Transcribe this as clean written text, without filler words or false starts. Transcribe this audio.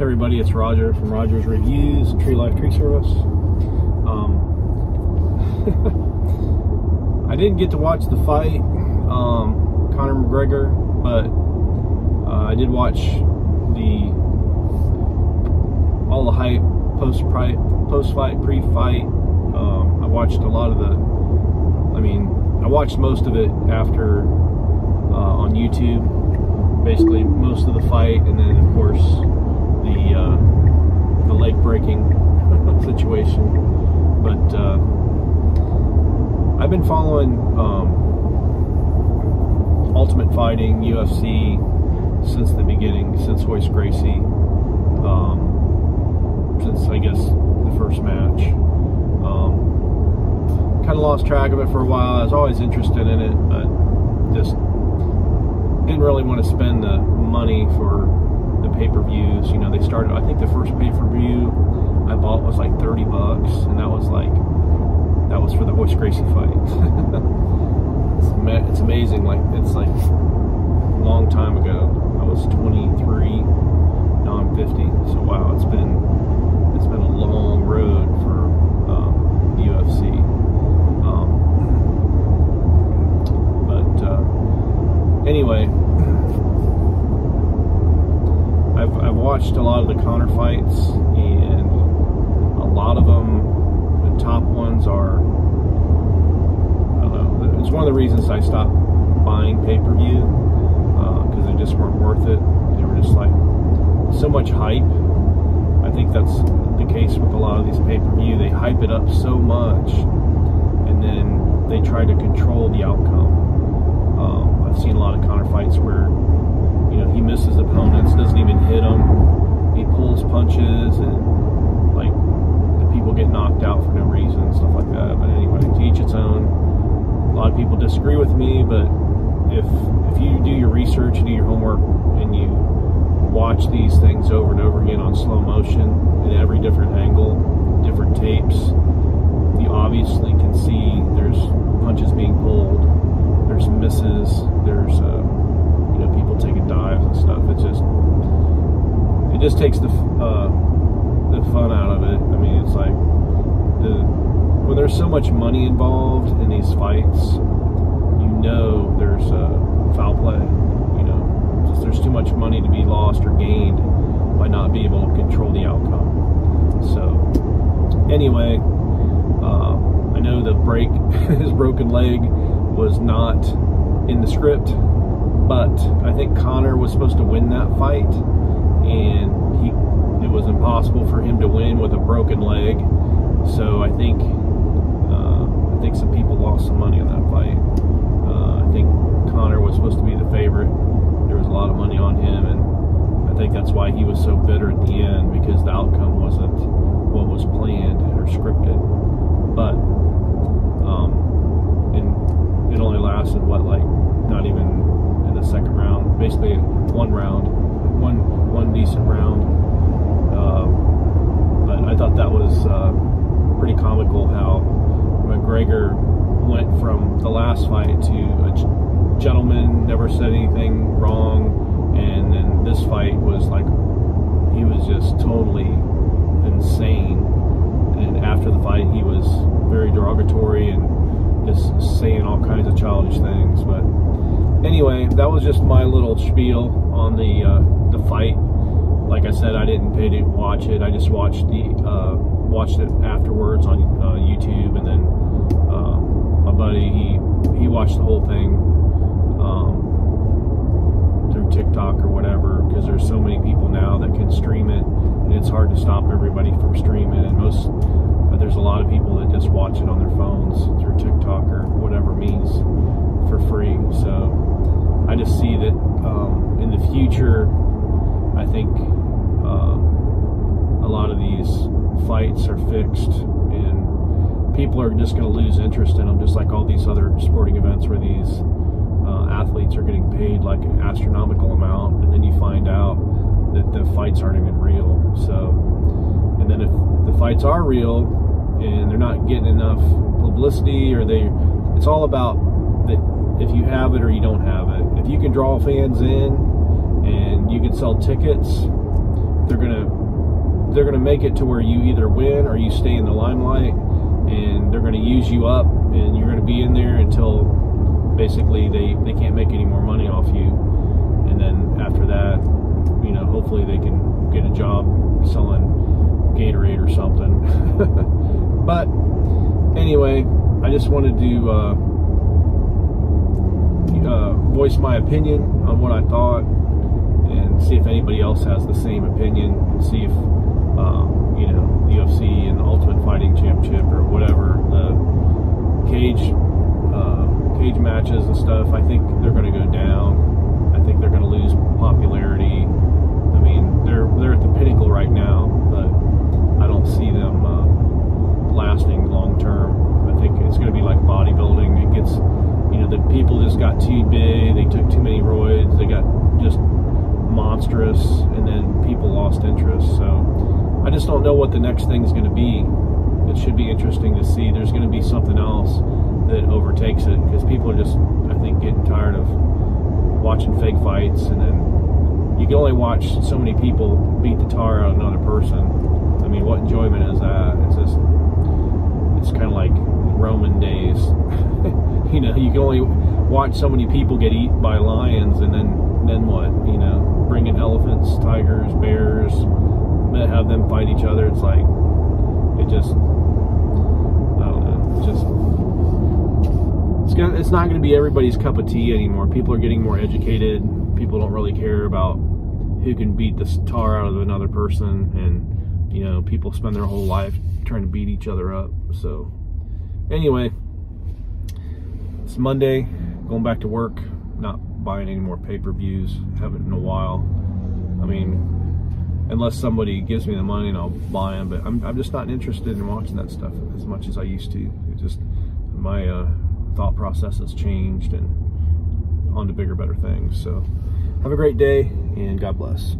everybody, it's Roger from Roger's Reviews and Tree Life Tree Service. I didn't get to watch the fight, Conor McGregor, but I did watch all the hype post-fight, pre-fight. I watched a lot of I watched most of it after on YouTube. Basically, most of the fight, and then of course the leg breaking situation. But I've been following Ultimate Fighting, UFC, since the beginning, since Royce Gracie, since I guess the first match. Kind of lost track of it for a while. I was always interested in it, but just didn't really want to spend the money for the pay-per-views. You know, they started, I think the first pay-per-view I bought was like $30, and that was for the Royce Gracie fight. It's amazing, it's like a long time ago. I was 23, now I'm 50, so wow, it's been a long road for the UFC. Anyway, I've watched a lot of the Conor fights, and a lot of them, the top ones are, I don't know, it's one of the reasons I stopped buying pay-per-view, because they just weren't worth it. They were just like so much hype. I think that's the case with a lot of these pay-per-view. They hype it up so much, and then they try to control the outcome. I've seen a lot of Conor fights where, you know, he misses opponents, doesn't even hit them. He pulls punches, and like the people get knocked out for no reason, stuff like that. But anyway, to each its own. A lot of people disagree with me, but if you do your research, do your homework, and you watch these things over and over again on slow motion in every different angle, different tapes, you obviously can see there's punches being pulled, there's misses, there's you know, people taking dives and stuff. It just takes the fun out of it. I mean, it's like when there's so much money involved in these fights, you know there's foul play. You know, just there's too much money to be lost or gained by not being able to control the outcome. So anyway, I know the his broken leg was not in the script, but I think Conor was supposed to win that fight, and it was impossible for him to win with a broken leg. So I think some people lost some money on that fight. I think Conor was supposed to be the favorite. There was a lot of money on him, and I think that's why he was so bitter at the end, because the outcome wasn't what was planned or scripted. But and it only lasted not even in the second round, basically one decent round. But I thought that was pretty comical how McGregor went from the last fight to a gentleman, never said anything wrong, and then this fight was like, he was just totally insane. And after the fight, he was very derogatory and just saying all kinds of childish things. But anyway, that was just my little spiel on the fight. Like I said, I didn't pay to watch it. I just watched it afterwards on YouTube, and then my buddy he watched the whole thing through TikTok or whatever, because there's so many people now that can stream it, and it's hard to stop everybody from streaming. And there's a lot of people that just watch it on their phones through TikTok or whatever means for free. So I just see that in the future, I think a lot of these fights are fixed, and people are just going to lose interest in them, just like all these other sporting events where these athletes are getting paid like an astronomical amount, and then you find out that the fights aren't even real. So, and then if the fights are real and they're not getting enough publicity, or it's all about that, if you have it or you don't have it. If you can draw fans in and you can sell tickets, they're gonna make it to where you either win or you stay in the limelight, and they're gonna use you up, and you're gonna be in there until basically they can't make any more money off you. And then after that, you know, hopefully they can get a job selling Gatorade or something. But anyway, I just wanted to voice my opinion on what I thought, and see if anybody else has the same opinion, and see if you know, the UFC and the Ultimate Fighting Championship or whatever, the cage matches and stuff, I think they're going to go down. I think they're going to lose popularity. I mean, they're at the pinnacle right now, but I don't see them lasting long term. I think it's going to be like bodybuilding. It gets, you know, the people just got too big, they took too many roids, they got just monstrous, and then people lost interest. So I just don't know what the next thing is going to be. It should be interesting to see. There's going to be something else that overtakes it, because people are just, I think, getting tired of watching fake fights, and then you can only watch so many people beat the tar out of another person. I mean, what enjoyment is that? It's just, it's kind of like Roman days. You know, you can only watch so many people get eaten by lions, and then what? You know, bring in elephants, tigers, bears, have them fight each other. It's like, it just, I don't know, it's just, it's not going to be everybody's cup of tea anymore. People are getting more educated. People don't really care about who can beat the tar out of another person, and you know, people spend their whole life trying to beat each other up. So anyway, it's Monday, going back to work, not buying any more pay-per-views, haven't in a while. I mean, unless somebody gives me the money and I'll buy them, but I'm just not interested in watching that stuff as much as I used to. It just, my thought process has changed, and on to bigger, better things. So have a great day, and God bless.